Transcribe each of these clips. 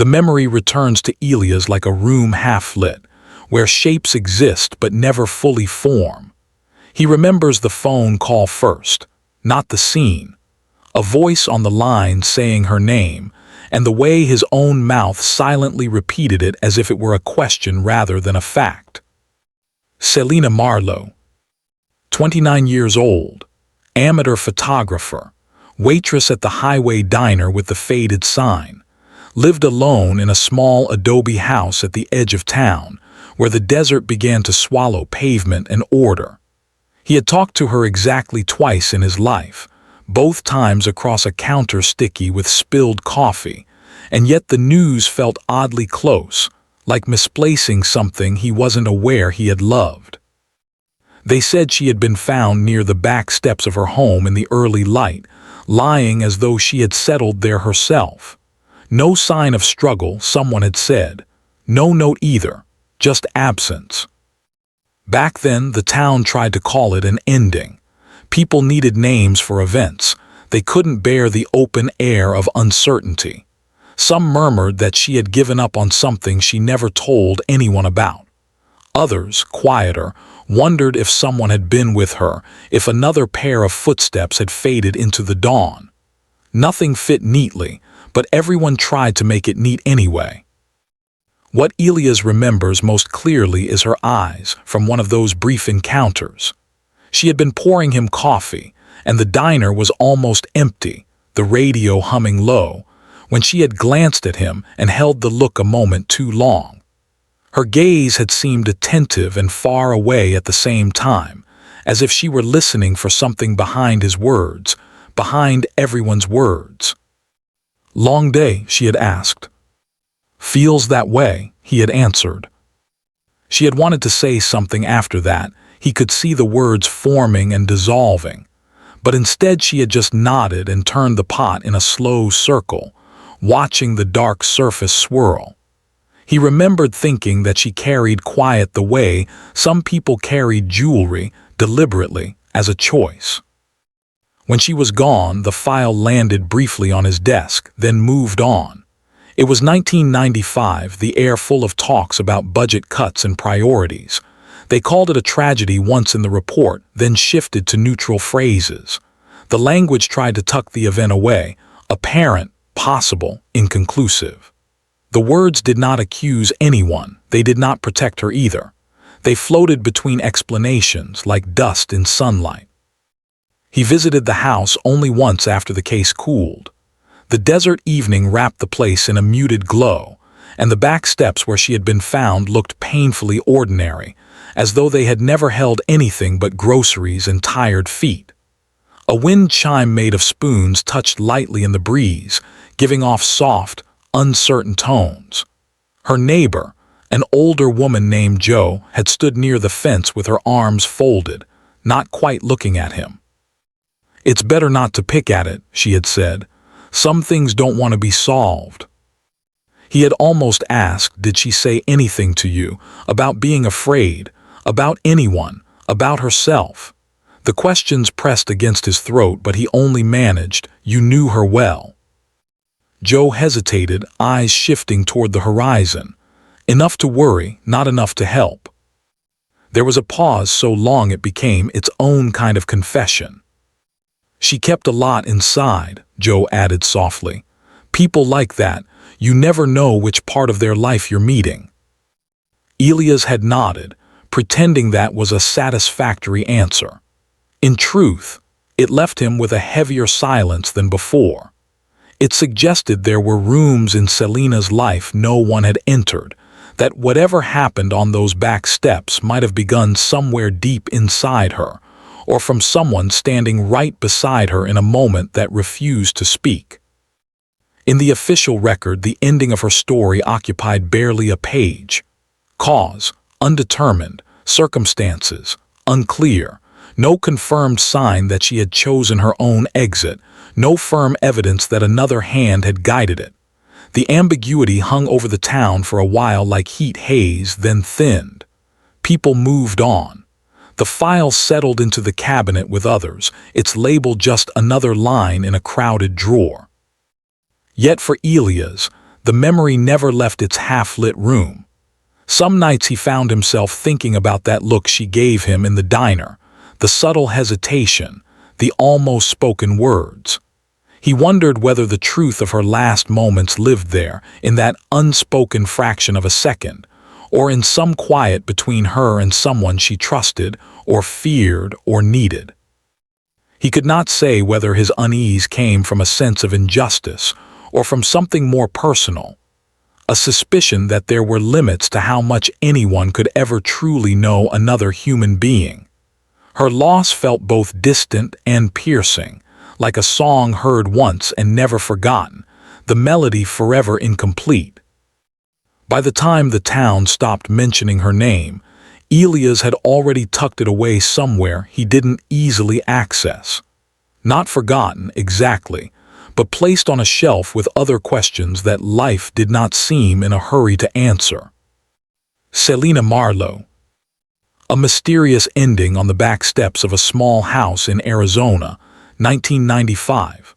The memory returns to Elias like a room half-lit, where shapes exist but never fully form. He remembers the phone call first, not the scene, a voice on the line saying her name, and the way his own mouth silently repeated it as if it were a question rather than a fact. Selena Marlowe, 29 years old, amateur photographer, waitress at the highway diner with the faded sign, lived alone in a small adobe house at the edge of town, where the desert began to swallow pavement and order. He had talked to her exactly twice in his life, both times across a counter sticky with spilled coffee, and yet the news felt oddly close, like misplacing something he wasn't aware he had loved. They said she had been found near the back steps of her home in the early light, lying as though she had settled there herself. No sign of struggle, someone had said. No note either, just absence. Back then, the town tried to call it an ending. People needed names for events. They couldn't bear the open air of uncertainty. Some murmured that she had given up on something she never told anyone about. Others, quieter, wondered if someone had been with her, if another pair of footsteps had faded into the dawn. Nothing fit neatly, but everyone tried to make it neat anyway. What Elias remembers most clearly is her eyes from one of those brief encounters. She had been pouring him coffee, and the diner was almost empty, the radio humming low, when she had glanced at him and held the look a moment too long. Her gaze had seemed attentive and far away at the same time, as if she were listening for something behind his words, behind everyone's words. "Long day?" she had asked. "Feels that way," he had answered. She had wanted to say something after that. He could see the words forming and dissolving. But instead she had just nodded and turned the pot in a slow circle, watching the dark surface swirl. He remembered thinking that she carried quiet the way some people carried jewelry, deliberately, as a choice. When she was gone, the file landed briefly on his desk, then moved on. It was 1995, the air full of talks about budget cuts and priorities. They called it a tragedy once in the report, then shifted to neutral phrases. The language tried to tuck the event away, apparent, possible, inconclusive. The words did not accuse anyone, they did not protect her either. They floated between explanations like dust in sunlight. He visited the house only once after the case cooled. The desert evening wrapped the place in a muted glow, and the back steps where she had been found looked painfully ordinary, as though they had never held anything but groceries and tired feet. A wind chime made of spoons touched lightly in the breeze, giving off soft, uncertain tones. Her neighbor, an older woman named Jo, had stood near the fence with her arms folded, not quite looking at him. "It's better not to pick at it," she had said. "Some things don't want to be solved." He had almost asked, did she say anything to you, about being afraid, about anyone, about herself? The questions pressed against his throat, but he only managed, "You knew her well." Jo hesitated, eyes shifting toward the horizon. Enough to worry, not enough to help. There was a pause so long it became its own kind of confession. "She kept a lot inside," Jo added softly. "People like that, you never know which part of their life you're meeting." Elias had nodded, pretending that was a satisfactory answer. In truth, it left him with a heavier silence than before. It suggested there were rooms in Selena's life no one had entered, that whatever happened on those back steps might have begun somewhere deep inside her, or from someone standing right beside her in a moment that refused to speak. In the official record, the ending of her story occupied barely a page. Cause, undetermined, circumstances, unclear, no confirmed sign that she had chosen her own exit, no firm evidence that another hand had guided it. The ambiguity hung over the town for a while like heat haze, then thinned. People moved on. The file settled into the cabinet with others, its label just another line in a crowded drawer. Yet for Elias, The memory never left its half-lit room. Some nights he found himself thinking about that look she gave him in the diner, the subtle hesitation, the almost spoken words. He wondered whether the truth of her last moments lived there, in that unspoken fraction of a second, or in some quiet between her and someone she trusted, or feared, or needed. He could not say whether his unease came from a sense of injustice, or from something more personal, a suspicion that there were limits to how much anyone could ever truly know another human being. Her loss felt both distant and piercing, like a song heard once and never forgotten, the melody forever incomplete. By the time the town stopped mentioning her name, Elias had already tucked it away somewhere he didn't easily access. Not forgotten, exactly, but placed on a shelf with other questions that life did not seem in a hurry to answer. Selena Marlowe. A mysterious ending on the back steps of a small house in Arizona, 1995.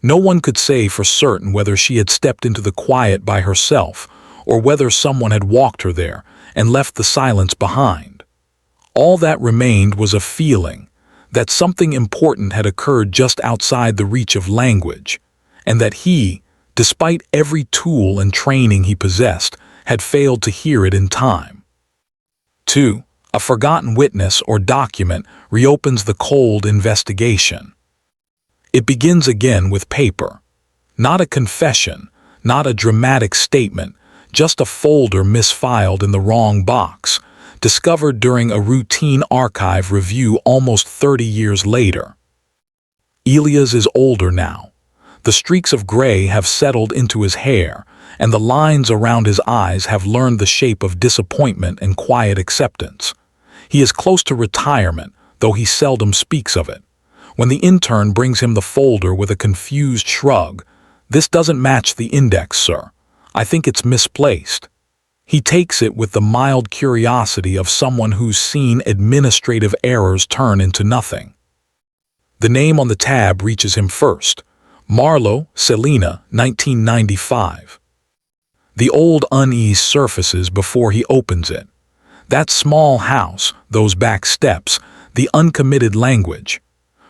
No one could say for certain whether she had stepped into the quiet by herself or whether someone had walked her there and left the silence behind. All that remained was a feeling that something important had occurred just outside the reach of language, and that he, despite every tool and training he possessed, had failed to hear it in time. 2. A forgotten witness or document reopens the cold investigation. It begins again with paper. Not a confession, not a dramatic statement, just a folder misfiled in the wrong box, discovered during a routine archive review almost 30 years later. Elias is older now. The streaks of gray have settled into his hair, and the lines around his eyes have learned the shape of disappointment and quiet acceptance. He is close to retirement, though he seldom speaks of it. When the intern brings him the folder with a confused shrug, "This doesn't match the index, sir. I think it's misplaced." He takes it with the mild curiosity of someone who's seen administrative errors turn into nothing. The name on the tab reaches him first. Marlowe, Selena, 1995. The old unease surfaces before he opens it. That small house, those back steps, the uncommitted language.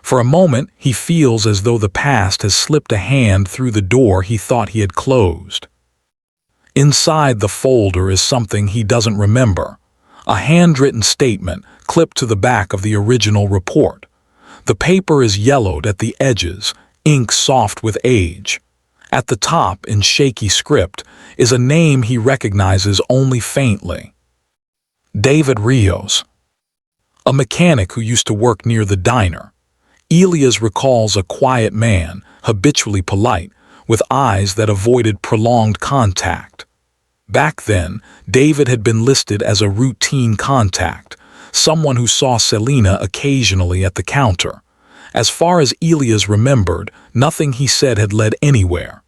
For a moment, he feels as though the past has slipped a hand through the door he thought he had closed. Inside the folder is something he doesn't remember. A handwritten statement clipped to the back of the original report. The paper is yellowed at the edges, ink soft with age. At the top, in shaky script, is a name he recognizes only faintly. David Rios. A mechanic who used to work near the diner. Elias recalls a quiet man, habitually polite, with eyes that avoided prolonged contact. Back then, David had been listed as a routine contact, someone who saw Selena occasionally at the counter. As far as Elias remembered, nothing he said had led anywhere.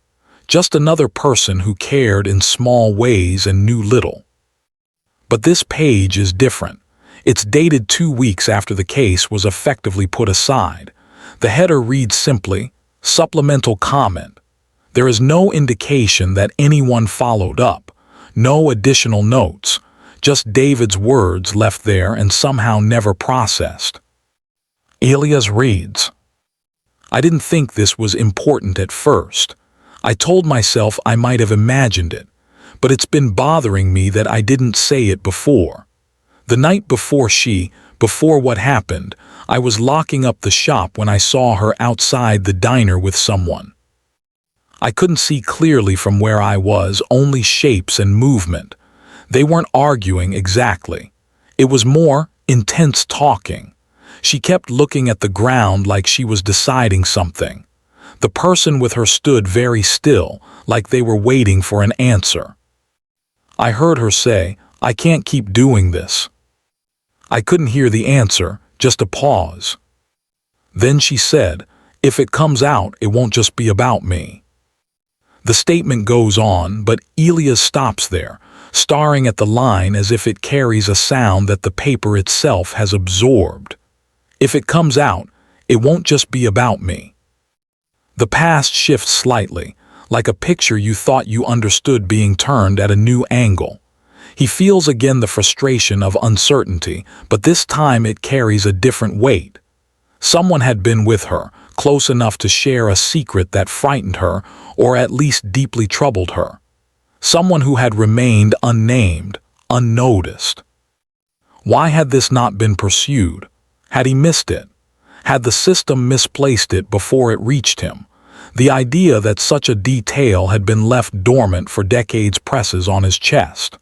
Just another person who cared in small ways and knew little. But this page is different. It's dated 2 weeks after the case was effectively put aside. The header reads simply, "Supplemental comment." There is no indication that anyone followed up, no additional notes, just David's words left there and somehow never processed. Elias reads, "I didn't think this was important at first. I told myself I might have imagined it, but it's been bothering me that I didn't say it before. The night before what happened, I was locking up the shop when I saw her outside the diner with someone. I couldn't see clearly from where I was, only shapes and movement. They weren't arguing exactly. It was more intense talking. She kept looking at the ground like she was deciding something. The person with her stood very still, like they were waiting for an answer. I heard her say, 'I can't keep doing this.' I couldn't hear the answer, just a pause. Then she said, 'If it comes out, it won't just be about me.'" The statement goes on, but Elias stops there, staring at the line as if it carries a sound that the paper itself has absorbed. If it comes out, it won't just be about me. The past shifts slightly, like a picture you thought you understood being turned at a new angle. He feels again the frustration of uncertainty, but this time it carries a different weight. Someone had been with her, close enough to share a secret that frightened her, or at least deeply troubled her. Someone who had remained unnamed, unnoticed. Why had this not been pursued? Had he missed it? Had the system misplaced it before it reached him? The idea that such a detail had been left dormant for decades presses on his chest.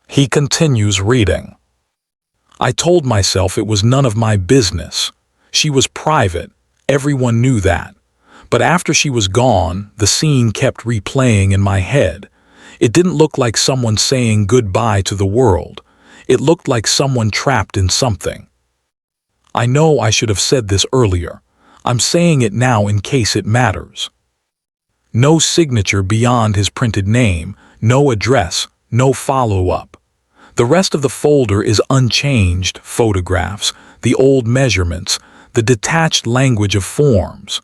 He continues reading. I told myself it was none of my business. She was private, everyone knew that. But after she was gone, the scene kept replaying in my head. It didn't look like someone saying goodbye to the world. It looked like someone trapped in something. I know I should have said this earlier. I'm saying it now in case it matters. No signature beyond his printed name, no address, no follow-up. The rest of the folder is unchanged: photographs, the old measurements, the detached language of forms.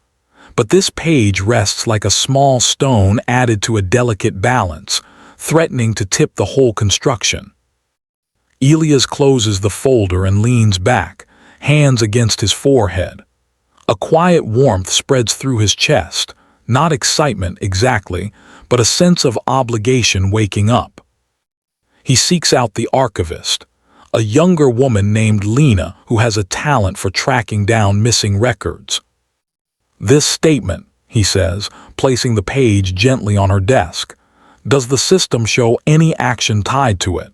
But this page rests like a small stone added to a delicate balance, threatening to tip the whole construction. Elias closes the folder and leans back, hands against his forehead. A quiet warmth spreads through his chest, not excitement exactly, but a sense of obligation waking up. He seeks out the archivist, a younger woman named Lena who has a talent for tracking down missing records. This statement, he says, placing the page gently on her desk. Does the system show any action tied to it?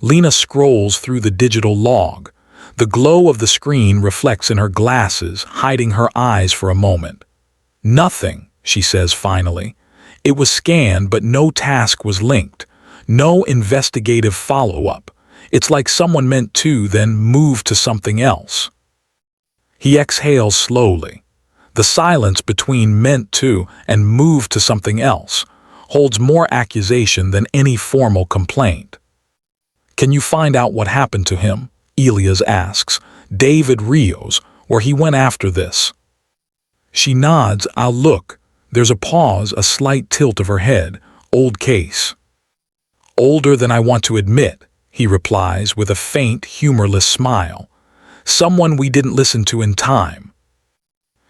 Lena scrolls through the digital log. The glow of the screen reflects in her glasses, hiding her eyes for a moment. Nothing, she says finally. It was scanned, but no task was linked. No investigative follow-up. It's like someone meant to, then moved to something else. He exhales slowly. The silence between meant to and moved to something else holds more accusation than any formal complaint. Can you find out what happened to him? Elias asks. David Rios, where he went after this. She nods. I'll look. There's a pause, a slight tilt of her head. Old case. Older than I want to admit, he replies with a faint, humorless smile. Someone we didn't listen to in time.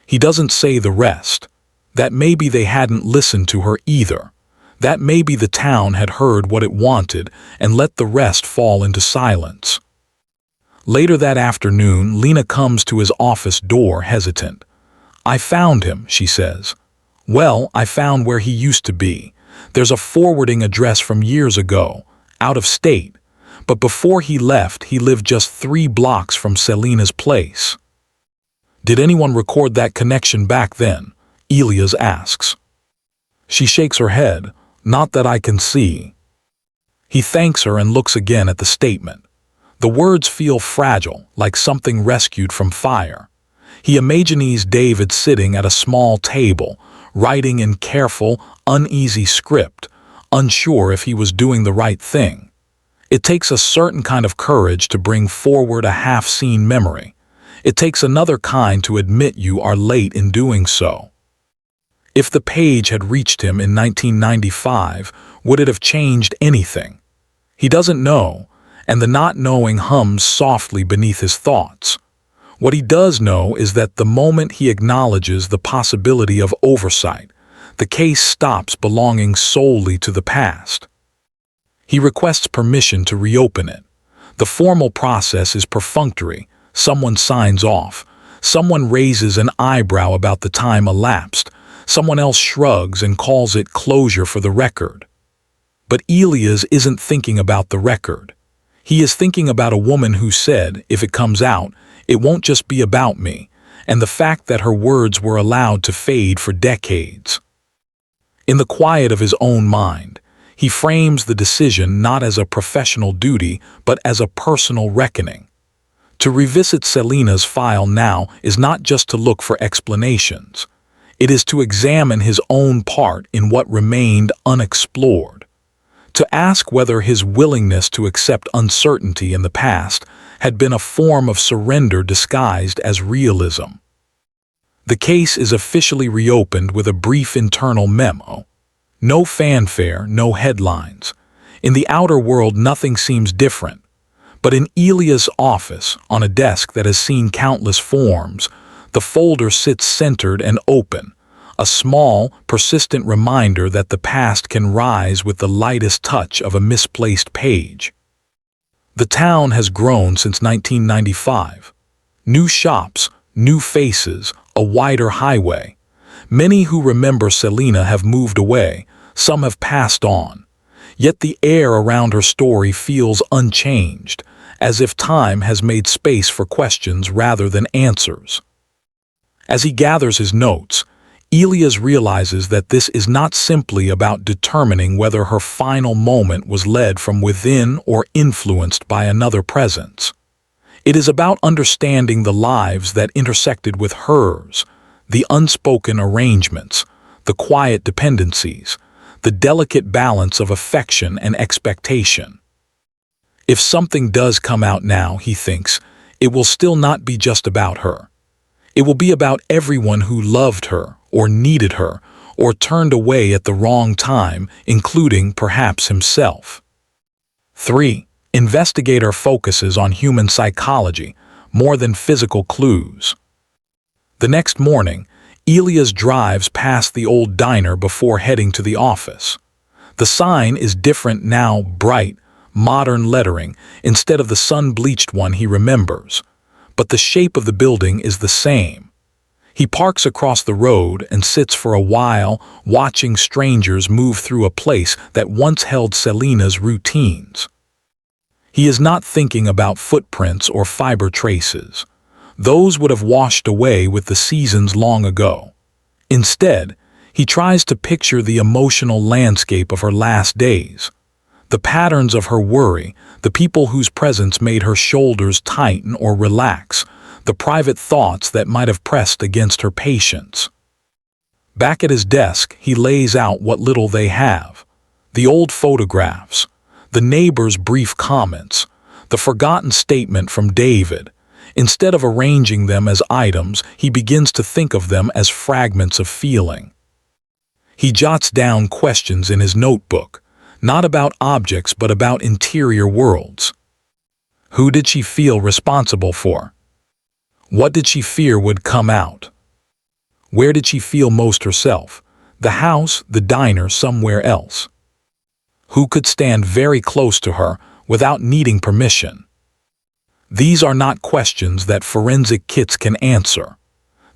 He doesn't say the rest. That maybe they hadn't listened to her either. That maybe the town had heard what it wanted and let the rest fall into silence. Later that afternoon, Lena comes to his office door hesitant. I found him, she says. Well, I found where he used to be. There's a forwarding address from years ago, out of state. But before he left, he lived just 3 blocks from Selena's place. Did anyone record that connection back then? Elias asks. She shakes her head. Not that I can see. He thanks her and looks again at the statement. The words feel fragile, like something rescued from fire. He imagines David sitting at a small table, writing in careful, uneasy script, unsure if he was doing the right thing. It takes a certain kind of courage to bring forward a half-seen memory. It takes another kind to admit you are late in doing so. If the page had reached him in 1995, would it have changed anything? He doesn't know, and the not knowing hums softly beneath his thoughts. What he does know is that the moment he acknowledges the possibility of oversight, the case stops belonging solely to the past. He requests permission to reopen it. The formal process is perfunctory. Someone signs off. Someone raises an eyebrow about the time elapsed. Someone else shrugs and calls it closure for the record. But Elias isn't thinking about the record. He is thinking about a woman who said, if it comes out, it won't just be about me, and the fact that her words were allowed to fade for decades. In the quiet of his own mind, he frames the decision not as a professional duty, but as a personal reckoning. To revisit Selena's file now is not just to look for explanations. It is to examine his own part in what remained unexplored. To ask whether his willingness to accept uncertainty in the past had been a form of surrender disguised as realism. The case is officially reopened with a brief internal memo. No fanfare, no headlines. In the outer world, nothing seems different. But in Elias' office, on a desk that has seen countless forms, the folder sits centered and open, a small, persistent reminder that the past can rise with the lightest touch of a misplaced page. The town has grown since 1995. New shops, new faces, a wider highway. Many who remember Selena have moved away, some have passed on. Yet the air around her story feels unchanged, as if time has made space for questions rather than answers. As he gathers his notes, Elias realizes that this is not simply about determining whether her final moment was led from within or influenced by another presence. It is about understanding the lives that intersected with hers, the unspoken arrangements, the quiet dependencies, the delicate balance of affection and expectation. If something does come out now, he thinks, it will still not be just about her. It will be about everyone who loved her, or needed her, or turned away at the wrong time, including perhaps himself. 3. Investigator focuses on human psychology, more than physical clues. The next morning, Elias drives past the old diner before heading to the office. The sign is different now, bright, modern lettering, instead of the sun-bleached one he remembers. But the shape of the building is the same. He parks across the road and sits for a while, watching strangers move through a place that once held Selena's routines. He is not thinking about footprints or fiber traces. Those would have washed away with the seasons long ago. Instead, he tries to picture the emotional landscape of her last days. The patterns of her worry, the people whose presence made her shoulders tighten or relax, the private thoughts that might have pressed against her patience. Back at his desk, he lays out what little they have. The old photographs, the neighbor's brief comments, the forgotten statement from David. Instead of arranging them as items, he begins to think of them as fragments of feeling. He jots down questions in his notebook, not about objects but about interior worlds. Who did she feel responsible for? What did she fear would come out? Where did she feel most herself? The house, the diner, somewhere else? Who could stand very close to her without needing permission? These are not questions that forensic kits can answer.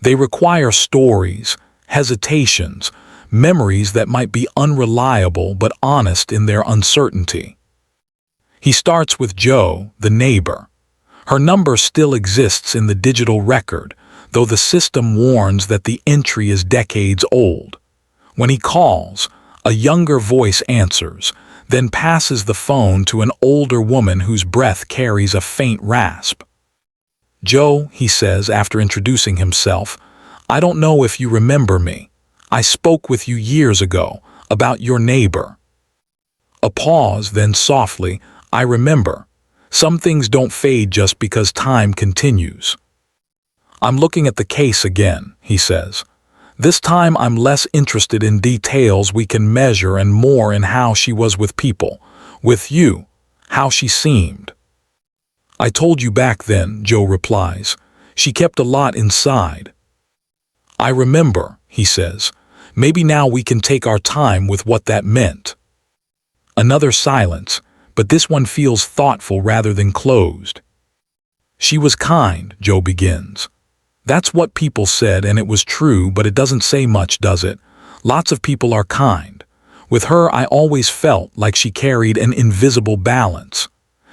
They require stories, hesitations, memories that might be unreliable but honest in their uncertainty. He starts with Jo, the neighbor. Her number still exists in the digital record, though the system warns that the entry is decades old. When he calls, a younger voice answers, then passes the phone to an older woman whose breath carries a faint rasp. "Jo," he says after introducing himself, "I don't know if you remember me. I spoke with you years ago, about your neighbor." A pause, then softly, "I remember. Some things don't fade just because time continues." "I'm looking at the case again," he says. "This time I'm less interested in details we can measure and more in how she was with people, with you, how she seemed." "I told you back then," Jo replies. "She kept a lot inside." "I remember," he says. "Maybe now we can take our time with what that meant." Another silence, but this one feels thoughtful rather than closed. "She was kind," Jo begins. "That's what people said, and it was true, but it doesn't say much, does it? Lots of people are kind. With her, I always felt like she carried an invisible balance.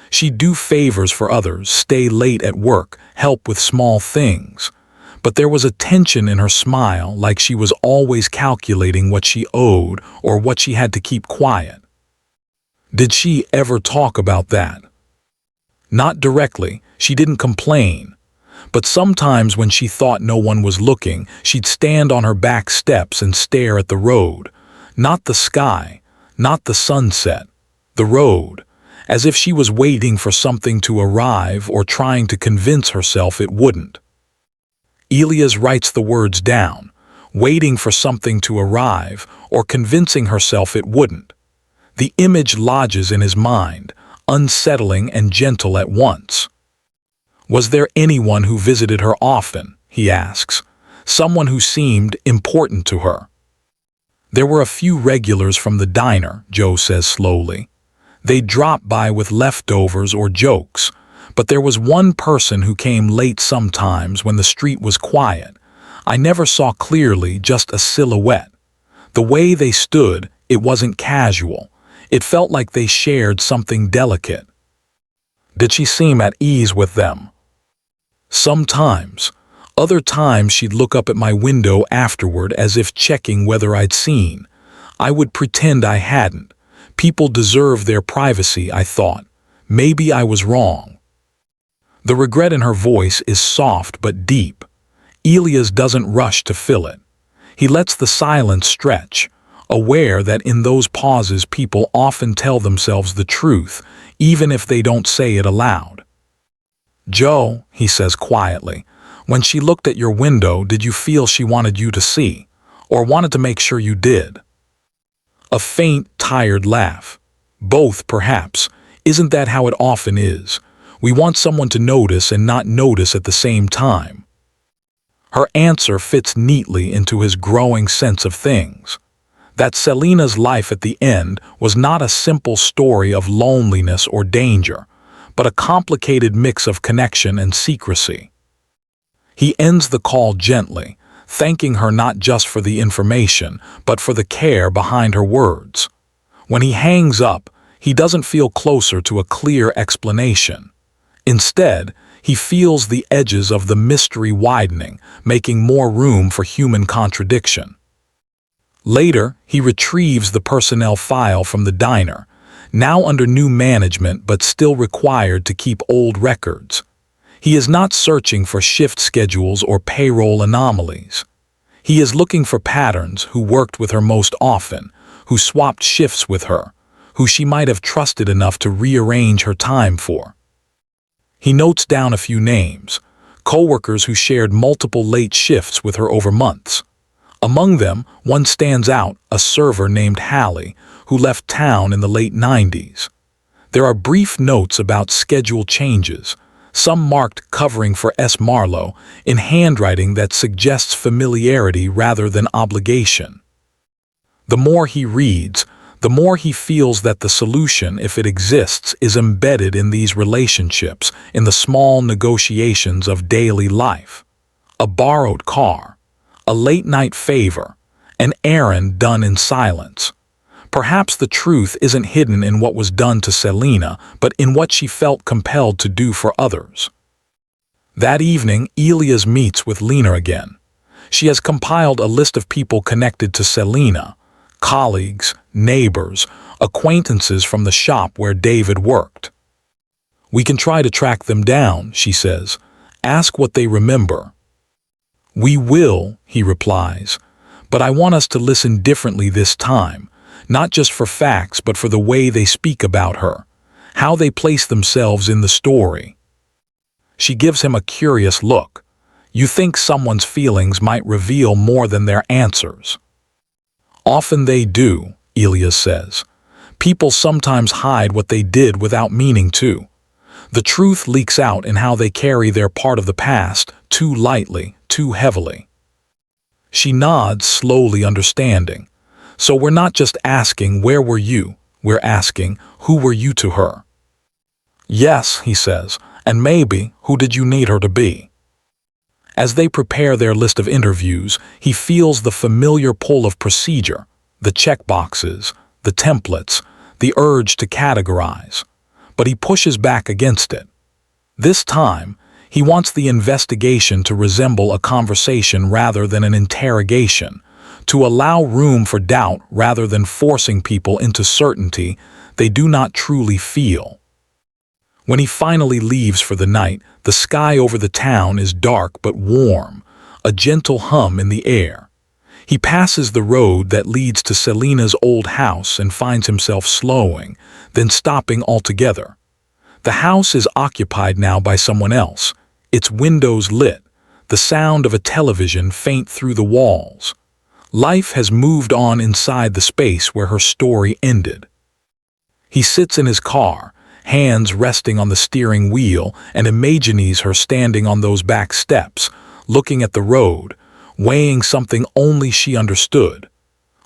She'd do favors for others, stay late at work, help with small things. But there was a tension in her smile, like she was always calculating what she owed or what she had to keep quiet." "Did she ever talk about that?" "Not directly. She didn't complain. But sometimes when she thought no one was looking, she'd stand on her back steps and stare at the road. Not the sky, not the sunset, the road, as if she was waiting for something to arrive or trying to convince herself it wouldn't." Elias writes the words down, waiting for something to arrive or convincing herself it wouldn't. The image lodges in his mind, unsettling and gentle at once. Was there anyone who visited her often, he asks, someone who seemed important to her? There were a few regulars from the diner, Joe says slowly. They'd drop by with leftovers or jokes, but there was one person who came late sometimes when the street was quiet. I never saw clearly, just a silhouette. The way they stood, it wasn't casual. It felt like they shared something delicate. Did she seem at ease with them? Sometimes. Other times she'd look up at my window afterward as if checking whether I'd seen. I would pretend I hadn't. People deserve their privacy, I thought. Maybe I was wrong. The regret in her voice is soft but deep. Elias doesn't rush to fill it. He lets the silence stretch, aware that in those pauses people often tell themselves the truth, even if they don't say it aloud. Joe, he says quietly, when she looked at your window, did you feel she wanted you to see, or wanted to make sure you did? A faint, tired laugh. Both, perhaps. Isn't that how it often is? We want someone to notice and not notice at the same time. Her answer fits neatly into his growing sense of things. That Selena's life at the end was not a simple story of loneliness or danger, but a complicated mix of connection and secrecy. He ends the call gently, thanking her not just for the information, but for the care behind her words. When he hangs up, he doesn't feel closer to a clear explanation. Instead, he feels the edges of the mystery widening, making more room for human contradiction. Later, he retrieves the personnel file from the diner, now under new management but still required to keep old records. He is not searching for shift schedules or payroll anomalies. He is looking for patterns: who worked with her most often, who swapped shifts with her, who she might have trusted enough to rearrange her time for. He notes down a few names, coworkers who shared multiple late shifts with her over months. Among them, one stands out, a server named Hallie, who left town in the late 90s. There are brief notes about schedule changes, some marked covering for S. Marlowe, in handwriting that suggests familiarity rather than obligation. The more he reads, the more he feels that the solution, if it exists, is embedded in these relationships, in the small negotiations of daily life. A borrowed car, a late-night favor, an errand done in silence. Perhaps the truth isn't hidden in what was done to Selena, but in what she felt compelled to do for others. That evening, Elias meets with Lena again. She has compiled a list of people connected to Selena, colleagues, neighbors, acquaintances from the shop where David worked. "We can try to track them down," she says. "Ask what they remember." "We will," he replies, "but I want us to listen differently this time. Not just for facts, but for the way they speak about her, how they place themselves in the story." She gives him a curious look. You think someone's feelings might reveal more than their answers. "Often they do," Elias says. "People sometimes hide what they did without meaning to. The truth leaks out in how they carry their part of the past, too lightly, too heavily." She nods, slowly understanding. "So we're not just asking, where were you? We're asking, who were you to her?" "Yes," he says, "and maybe, who did you need her to be?" As they prepare their list of interviews, he feels the familiar pull of procedure, the checkboxes, the templates, the urge to categorize. But he pushes back against it. This time, he wants the investigation to resemble a conversation rather than an interrogation, to allow room for doubt rather than forcing people into certainty they do not truly feel. When he finally leaves for the night, the sky over the town is dark but warm, a gentle hum in the air. He passes the road that leads to Selena's old house and finds himself slowing, then stopping altogether. The house is occupied now by someone else, its windows lit, the sound of a television faint through the walls. Life has moved on inside the space where her story ended. He sits in his car, hands resting on the steering wheel, and imagines her standing on those back steps, looking at the road, weighing something only she understood.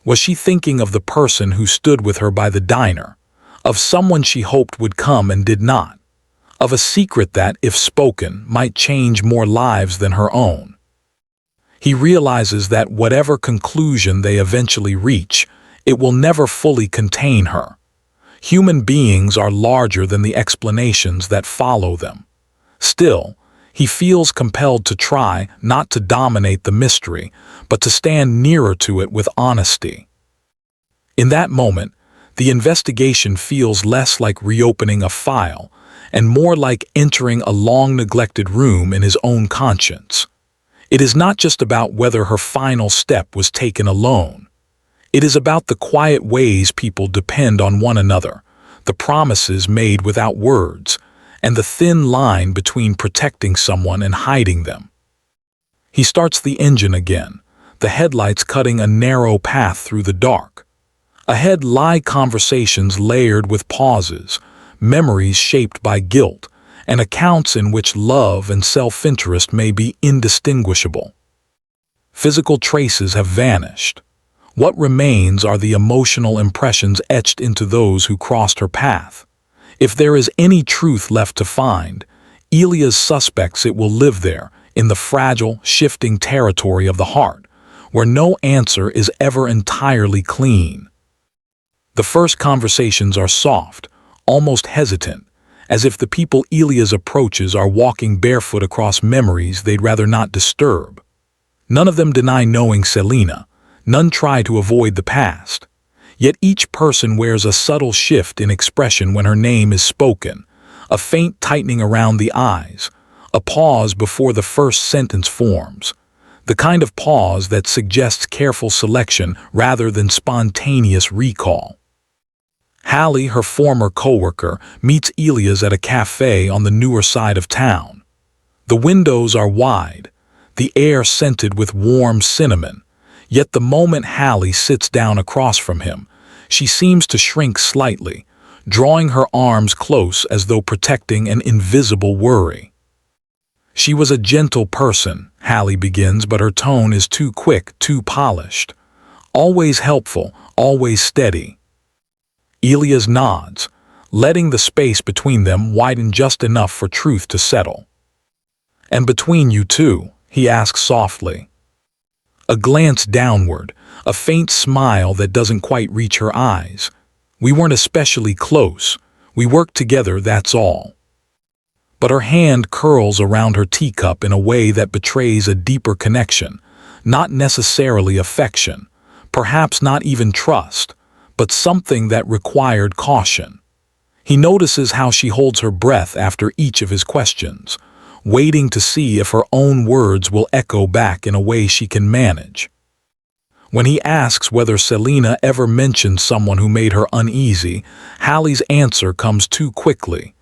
Was she thinking of the person who stood with her by the diner, of someone she hoped would come and did not, of a secret that, if spoken, might change more lives than her own? He realizes that whatever conclusion they eventually reach, it will never fully contain her. Human beings are larger than the explanations that follow them. Still, he feels compelled to try not to dominate the mystery, but to stand nearer to it with honesty. In that moment, the investigation feels less like reopening a file and more like entering a long-neglected room in his own conscience. It is not just about whether her final step was taken alone. It is about the quiet ways people depend on one another, the promises made without words, and the thin line between protecting someone and hiding them. He starts the engine again, the headlights cutting a narrow path through the dark. Ahead lie conversations layered with pauses, memories shaped by guilt, and accounts in which love and self-interest may be indistinguishable. Physical traces have vanished. What remains are the emotional impressions etched into those who crossed her path. If there is any truth left to find, Elias suspects it will live there, in the fragile, shifting territory of the heart, where no answer is ever entirely clean. The first conversations are soft, almost hesitant, as if the people Elias approaches are walking barefoot across memories they'd rather not disturb. None of them deny knowing Selena, none try to avoid the past. Yet each person wears a subtle shift in expression when her name is spoken, a faint tightening around the eyes, a pause before the first sentence forms, the kind of pause that suggests careful selection rather than spontaneous recall. Hallie, her former coworker, meets Elias at a cafe on the newer side of town. The windows are wide, the air scented with warm cinnamon, yet the moment Hallie sits down across from him, she seems to shrink slightly, drawing her arms close as though protecting an invisible worry. She was a gentle person, Hallie begins, but her tone is too quick, too polished. Always helpful, always steady. Elias nods, letting the space between them widen just enough for truth to settle. "And between you two?" he asks softly. A glance downward, a faint smile that doesn't quite reach her eyes. "We weren't especially close. We worked together, that's all." But her hand curls around her teacup in a way that betrays a deeper connection, not necessarily affection, perhaps not even trust, but something that required caution. He notices how she holds her breath after each of his questions, waiting to see if her own words will echo back in a way she can manage. When he asks whether Selena ever mentioned someone who made her uneasy, Hallie's answer comes too quickly.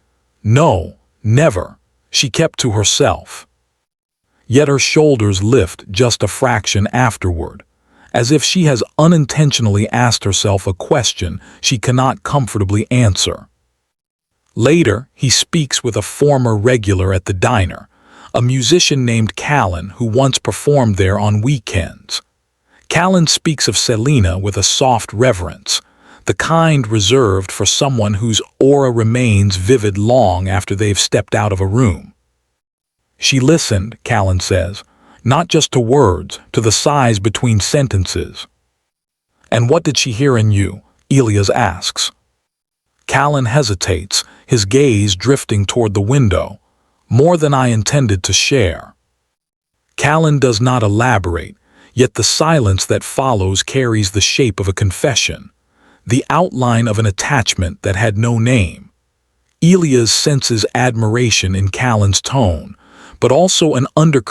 No, never. She kept to herself. Yet her shoulders lift just a fraction afterward, as if she has unintentionally asked herself a question she cannot comfortably answer. Later, he speaks with a former regular at the diner, a musician named Callan who once performed there on weekends. Callan speaks of Selena with a soft reverence, the kind reserved for someone whose aura remains vivid long after they've stepped out of a room. "She listened," Callan says, "not just to words, to the sighs between sentences." "And what did she hear in you?" Elias asks. Callan hesitates, his gaze drifting toward the window. "More than I intended to share." Callan does not elaborate, yet the silence that follows carries the shape of a confession, the outline of an attachment that had no name. Elias senses admiration in Callan's tone, but also an undercurrent